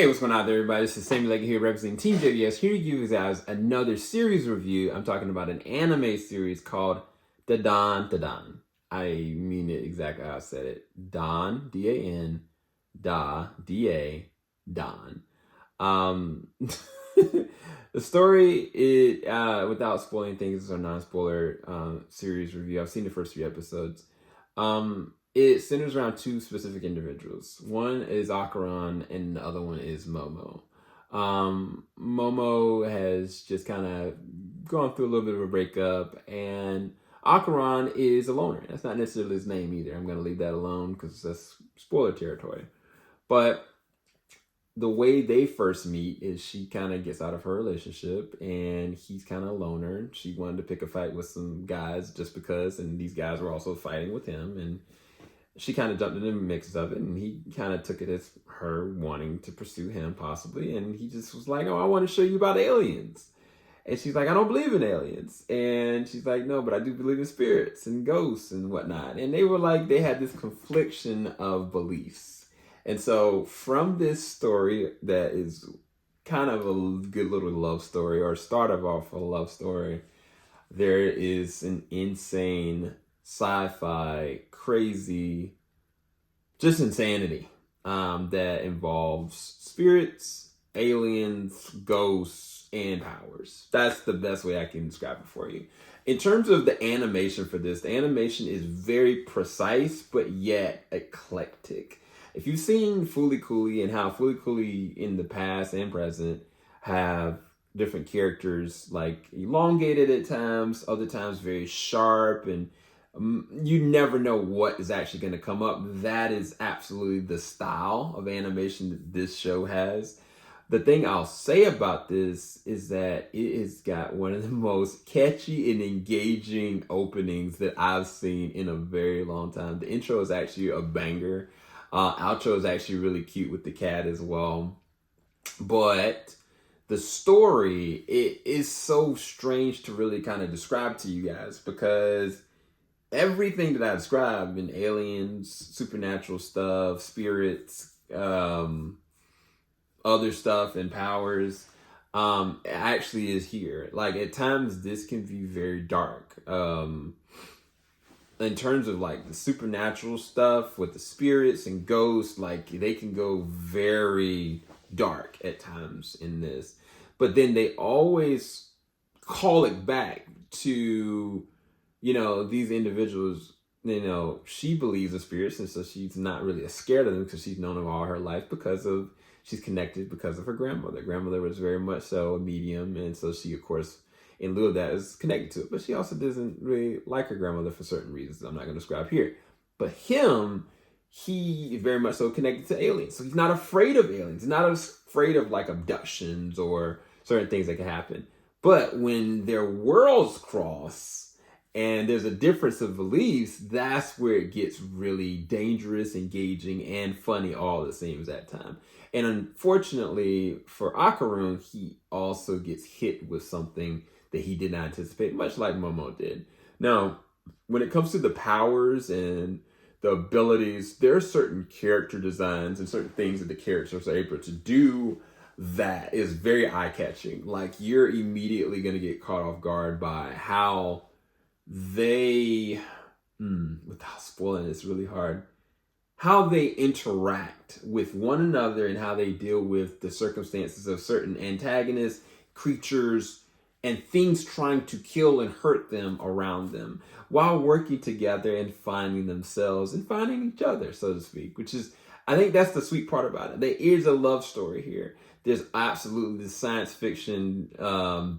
Hey, what's going on there, everybody? This is Sammy Leggy here representing TeamJVS, here to give you guys another series review. I'm talking about an anime series called dandadan. I mean it exactly how I said it. Dan, D-A-N, da, D-A, dan. The story, without spoiling things, this is a non-spoiler series review. I've seen the first 3 episodes. It centers around 2 specific individuals. One is Okarun and the other one is Momo. Momo has just kind of gone through a little bit of a breakup, and Okarun is a loner. That's not necessarily his name either. I'm going to leave that alone because that's spoiler territory. But the way they first meet is she kind of gets out of her relationship and he's kind of a loner. She wanted to pick a fight with some guys just because, and these guys were also fighting with him, and she kind of jumped in the mix of it, and he kind of took it as her wanting to pursue him possibly, and he just was like, oh, I want to show you about aliens. And she's like, I don't believe in aliens. And she's like, no, but I do believe in spirits and ghosts and whatnot. And they were like, they had this confliction of beliefs. And so from this story that is kind of a good little love story, or started off a love story, there is an insane sci-fi, crazy, just insanity that involves spirits, aliens, ghosts, and powers. That's the best way I can describe it for you. In terms of the animation for this, the animation is very precise, but yet eclectic. If you've seen Fooly Cooly and how Fooly Cooly in the past and present have different characters like elongated at times, other times very sharp, and you never know what is actually going to come up. That is absolutely the style of animation that this show has. The thing I'll say about this is that it has got one of the most catchy and engaging openings that I've seen in a very long time. The intro is actually a banger. Outro is actually really cute with the cat as well. But the story, it is so strange to really kind of describe to you guys, because everything that I described in aliens, supernatural stuff, spirits, other stuff, and powers, actually is here. Like, at times, this can be very dark. In terms of like the supernatural stuff with the spirits and ghosts, like they can go very dark at times in this. But then they always call it back to, these individuals, she believes in spirits, and so she's not really scared of them because she's known them all her life she's connected because of her grandmother. Grandmother was very much so a medium, and so she, of course, in lieu of that, is connected to it. But she also doesn't really like her grandmother for certain reasons I'm not going to describe here. But he very much so connected to aliens. So he's not afraid of aliens. He's not afraid of like abductions or certain things that can happen. But when their worlds cross and there's a difference of beliefs, that's where it gets really dangerous, engaging, and funny all at the same exact time. And unfortunately for Okarun, he also gets hit with something that he did not anticipate, much like Momo did. Now, when it comes to the powers and the abilities, there are certain character designs and certain things that the characters are able to do that is very eye-catching. Like, you're immediately going to get caught off guard by how they, without spoiling, it's really hard, how they interact with one another and how they deal with the circumstances of certain antagonists, creatures, and things trying to kill and hurt them around them, while working together and finding themselves and finding each other, so to speak, which is, I think that's the sweet part about it. There is a love story here. There's absolutely this science fiction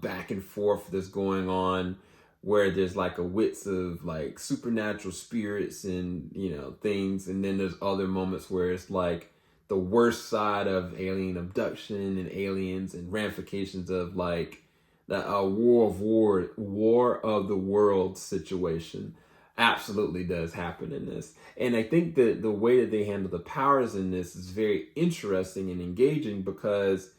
back and forth that's going on, where there's like a wits of like supernatural spirits and, things. And then there's other moments where it's like the worst side of alien abduction and aliens and ramifications of like the war of the world situation absolutely does happen in this. And I think that the way that they handle the powers in this is very interesting and engaging, because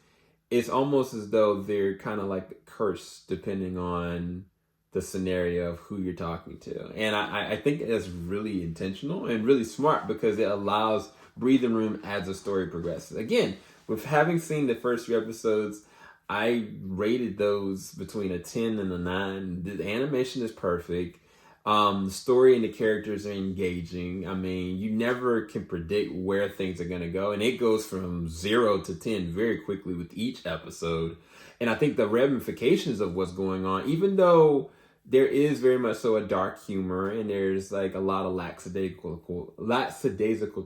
it's almost as though they're kind of like cursed depending on the scenario of who you're talking to. And I think that's really intentional and really smart, because it allows breathing room as the story progresses. Again, with having seen the first 3 episodes, I rated those between a 10 and a 9. The animation is perfect. The story and the characters are engaging. I mean, you never can predict where things are going to go. And it goes from 0 to 10 very quickly with each episode. And I think the ramifications of what's going on, even though there is very much so a dark humor and there's like a lot of lackadaisical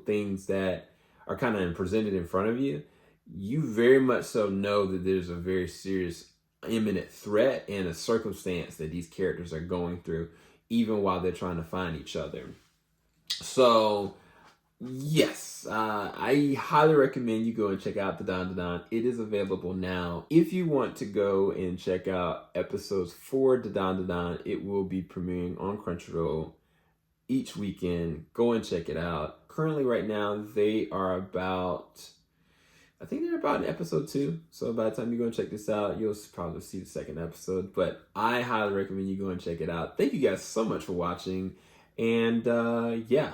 things that are kind of presented in front of you, you very much so know that there's a very serious imminent threat and a circumstance that these characters are going through, even while they're trying to find each other. So, yes, I highly recommend you go and check out the dandadan. It is available now. If you want to go and check out episodes for the dandadan, it will be premiering on Crunchyroll each weekend. Go and check it out. Currently, right now, they are about... I think they're about in episode 2. So by the time you go and check this out, you'll probably see the second episode. But I highly recommend you go and check it out. Thank you guys so much for watching. And yeah,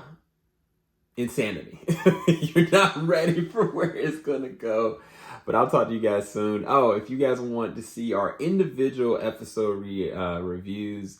insanity. You're not ready for where it's going to go. But I'll talk to you guys soon. Oh, if you guys want to see our individual episode reviews,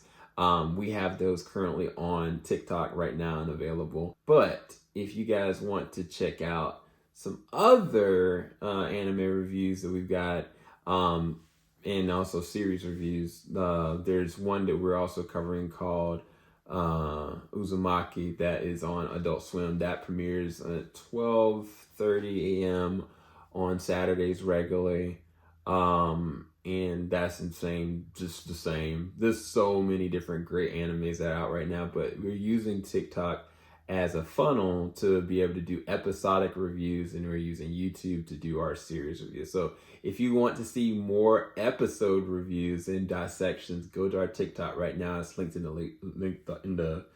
we have those currently on TikTok right now and available. But if you guys want to check out some other anime reviews that we've got, and also series reviews. There's one that we're also covering called Uzumaki that is on Adult Swim. That premieres at 12:30 a.m. on Saturdays regularly. And that's insane, just the same. There's so many different great animes that are out right now, but we're using TikTok as a funnel to be able to do episodic reviews, and we're using YouTube to do our series reviews. So if you want to see more episode reviews and dissections, go to our TikTok right now. It's linked in the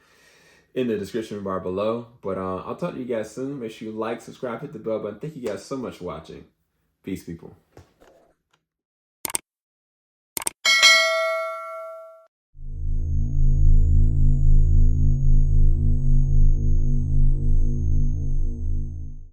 description bar below. But I'll talk to you guys soon. Make sure you like, subscribe, hit the bell button. Thank you guys so much for watching. Peace, people.